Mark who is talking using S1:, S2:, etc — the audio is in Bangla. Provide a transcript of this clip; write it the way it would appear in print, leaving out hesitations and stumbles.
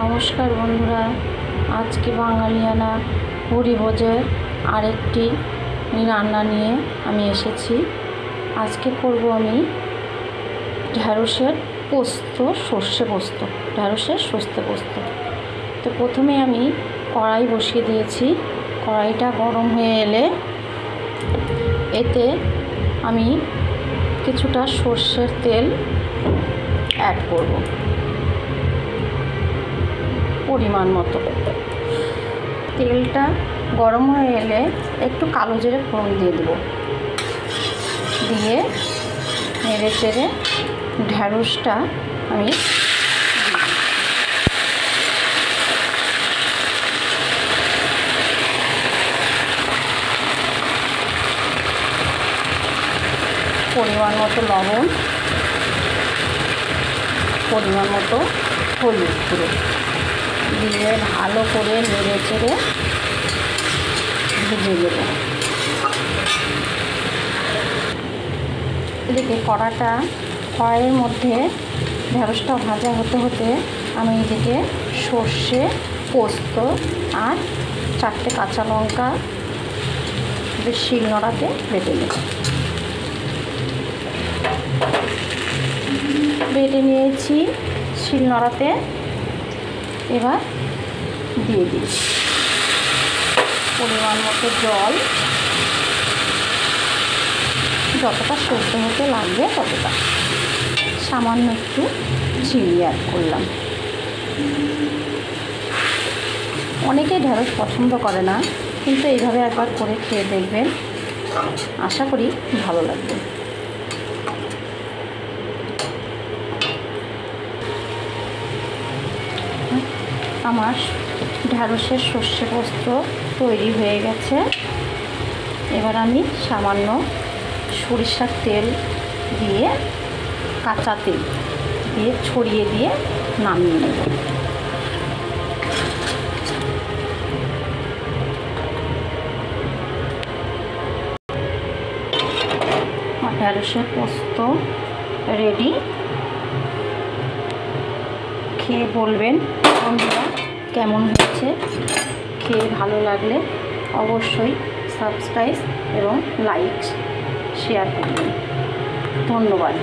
S1: নমস্কার বন্ধুরা, আজকে বাঙালিয়ানা ভুরিভোজের আরেকটি রান্না নিয়ে আমি এসেছি। আজকে করব আমি ঢ্যাঁড়সের পোস্ত, সর্ষে পোস্ত, ঢ্যাঁড়সের সর্ষে পোস্ত। তো প্রথমে আমি কড়াই বসিয়ে দিয়েছি। কড়াইটা গরম হয়ে এলে এতে আমি কিছুটা সর্ষের তেল অ্যাড করব পরিমাণ মতো। তেলটা গরম হয়ে এলে একটু কালো জিরে ফোড়ন দিয়ে দেব, দিয়ে নেড়ে চেড়ে ঢ্যাঁড়সটা আমি পরিমাণ মতো লবণ, পরিমাণ মতো হলুদ গুঁড়ো দিয়ে ভালো করে নেড়ে চেড়ে ভেজে দেব। এদিকে কড়াইয়ের মধ্যে ঢ্যাঁড়সটা ভাজা হতে হতে আমি এদিকে সর্ষে, পোস্ত আর 4টে কাঁচা লঙ্কা শিলনোড়াতে বেটে নেব। বেটে নিয়েছি শিলনোড়াতে। এবার দিয়ে দিই পরিমাণ মতো জল, যতটা সেদ্ধ হতে লাগবে ততটা, সামান্য একটু চিনি অ্যাড করলাম। অনেকেই ঢ্যাঁড়স পছন্দ করে না, কিন্তু এইভাবে একবার করে খেয়ে দেখবেন, আশা করি ভালো লাগবে। আমার ঢ্যাঁড়সের সর্ষে পোস্ত তৈরি হয়ে গেছে। এবার আমি সামান্য সরিষার তেল দিয়ে, কাঁচা তেল দিয়ে ছড়িয়ে দিয়ে নামিয়ে নেব। ঢ্যাঁড়সের পোস্ত রেডি। খেয়ে বলবেন বন্ধুরা কেমন হয়েছে। খেয়ে ভালো লাগলে অবশ্যই সাবস্ক্রাইব এবং লাইক শেয়ার করবেন। ধন্যবাদ।